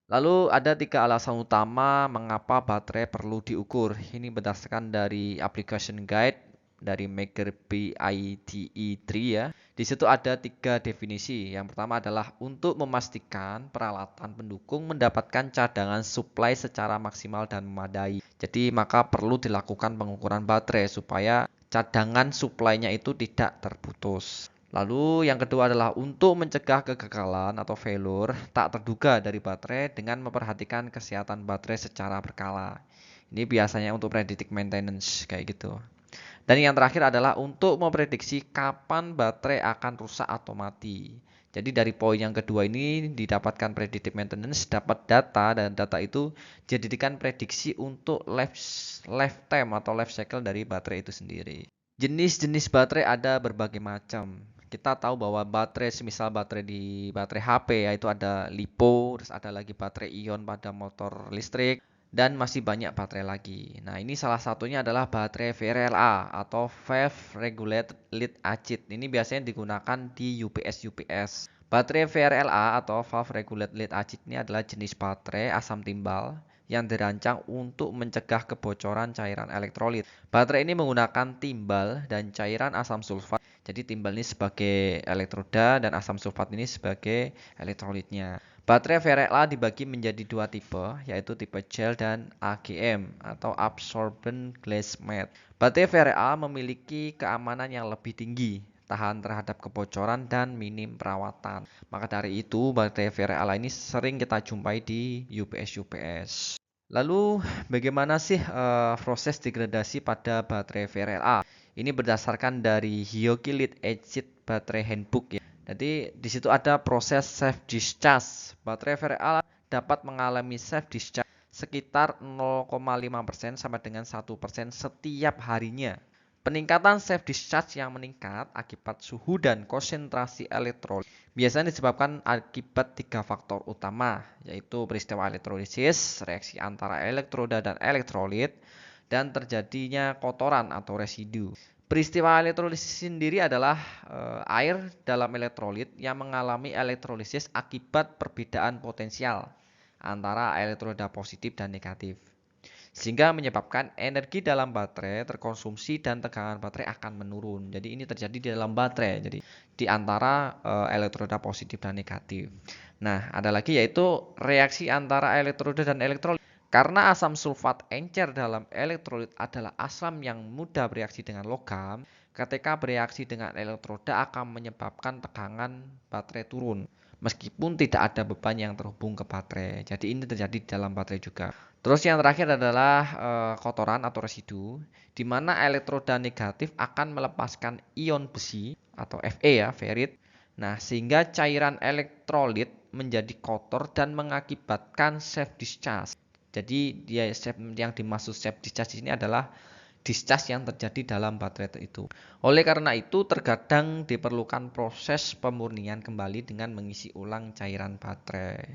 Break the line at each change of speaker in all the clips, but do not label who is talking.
Lalu ada tiga alasan utama mengapa baterai perlu diukur. Ini berdasarkan dari application guide dari MakerBit ITE3 ya. Di situ ada tiga definisi. Yang pertama adalah untuk memastikan peralatan pendukung mendapatkan cadangan supply secara maksimal dan memadai. Jadi maka perlu dilakukan pengukuran baterai supaya cadangan supply-nya itu tidak terputus. Lalu yang kedua adalah untuk mencegah kegagalan atau failure tak terduga dari baterai dengan memperhatikan kesehatan baterai secara berkala. Ini biasanya untuk predictive maintenance kayak gitu. Dan yang terakhir adalah untuk memprediksi kapan baterai akan rusak atau mati. Jadi dari poin yang kedua ini didapatkan predictive maintenance, dapat data dan data itu dijadikan prediksi untuk lifetime atau life cycle dari baterai itu sendiri. Jenis-jenis baterai ada berbagai macam. Kita tahu bahwa baterai semisal baterai di baterai HP ya itu ada LiPo, terus ada lagi baterai ion pada motor listrik dan masih banyak baterai lagi. Nah, ini salah satunya adalah baterai VRLA atau Valve Regulated Lead Acid. Ini biasanya digunakan di UPS-UPS. Baterai VRLA atau Valve Regulated Lead Acid ini adalah jenis baterai asam timbal yang dirancang untuk mencegah kebocoran cairan elektrolit. Baterai ini menggunakan timbal dan cairan asam sulfat. Jadi timbal ini sebagai elektroda dan asam sulfat ini sebagai elektrolitnya. Baterai VRLA dibagi menjadi dua tipe, yaitu tipe gel dan AGM atau Absorbent Glass Matte. Baterai VRLA memiliki keamanan yang lebih tinggi, tahan terhadap kebocoran dan minim perawatan. Maka dari itu, baterai VRLA ini sering kita jumpai di UPS-UPS. Lalu bagaimana sih proses degradasi pada baterai VRLA? Ini berdasarkan dari Hyoki Lead Acid Battery Handbook ya. Jadi di situ ada proses self discharge. Baterai VRLA dapat mengalami self discharge sekitar 0,5% sampai dengan 1% setiap harinya. Peningkatan self discharge yang meningkat akibat suhu dan konsentrasi elektrolit biasanya disebabkan akibat tiga faktor utama, yaitu peristiwa elektrolisis, reaksi antara elektroda dan elektrolit, dan terjadinya kotoran atau residu. Peristiwa elektrolisis sendiri adalah air dalam elektrolit yang mengalami elektrolisis akibat perbedaan potensial antara elektroda positif dan negatif, sehingga menyebabkan energi dalam baterai terkonsumsi dan tegangan baterai akan menurun. Jadi ini terjadi di dalam baterai. Jadi di antara elektroda positif dan negatif. Nah, ada lagi yaitu reaksi antara elektroda dan elektrolit. Karena asam sulfat encer dalam elektrolit adalah asam yang mudah bereaksi dengan logam, ketika bereaksi dengan elektroda akan menyebabkan tegangan baterai turun meskipun tidak ada beban yang terhubung ke baterai. Jadi ini terjadi di dalam baterai juga. Terus yang terakhir adalah kotoran atau residu, di mana elektroda negatif akan melepaskan ion besi atau Fe ya, ferrit. Nah, sehingga cairan elektrolit menjadi kotor dan mengakibatkan self discharge. Jadi yang dimaksud self discharge ini adalah discharge yang terjadi dalam baterai itu. Oleh karena itu, terkadang diperlukan proses pemurnian kembali dengan mengisi ulang cairan baterai.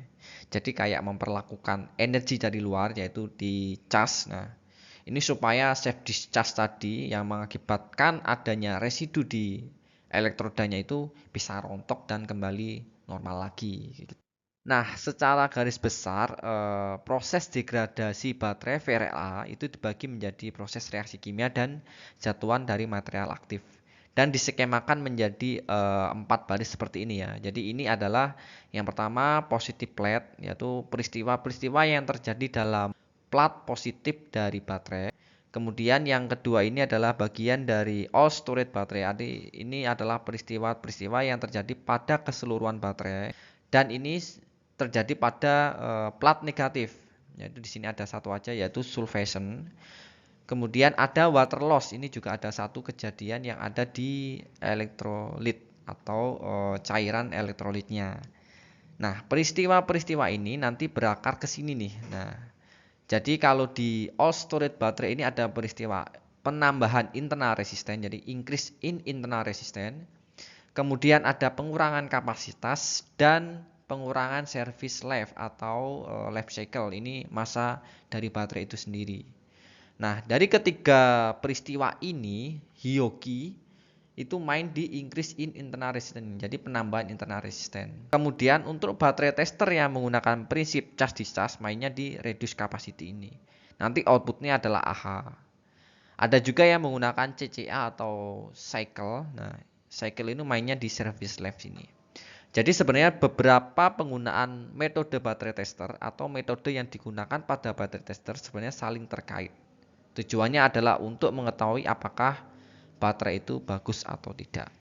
Jadi kayak memperlakukan energi dari luar yaitu di cas. Nah, ini supaya self discharge tadi yang mengakibatkan adanya residu di elektrodanya itu bisa rontok dan kembali normal lagi. Nah, secara garis besar, proses degradasi baterai VRLA itu dibagi menjadi proses reaksi kimia dan jatuhan dari material aktif. Dan diskemakan menjadi 4 baris seperti ini ya. Jadi ini adalah yang pertama positive plate, yaitu peristiwa-peristiwa yang terjadi dalam plat positif dari baterai. Kemudian yang kedua ini adalah bagian dari all storage baterai. Jadi ini adalah peristiwa-peristiwa yang terjadi pada keseluruhan baterai. Dan ini terjadi pada plat negatif. Yaitu di sini ada satu aja yaitu sulfation. Kemudian ada water loss. Ini juga ada satu kejadian yang ada di elektrolit atau cairan elektrolitnya. Nah, peristiwa-peristiwa ini nanti berakar ke sini nih. Nah, jadi kalau di all storage baterai ini ada peristiwa penambahan internal resistance, jadi increase in internal resistance. Kemudian ada pengurangan kapasitas dan pengurangan service life atau life cycle. Ini masa dari baterai itu sendiri. Nah, dari ketiga peristiwa ini, Hyoki itu main di increase in internal resistance, jadi penambahan internal resistance. Kemudian untuk baterai tester yang menggunakan prinsip charge discharge mainnya di reduce capacity ini. Nanti outputnya adalah AH. Ada juga yang menggunakan CCA atau cycle. Nah, cycle ini mainnya di service life ini. Jadi sebenarnya beberapa penggunaan metode baterai tester atau metode yang digunakan pada baterai tester sebenarnya saling terkait. Tujuannya adalah untuk mengetahui apakah baterai itu bagus atau tidak.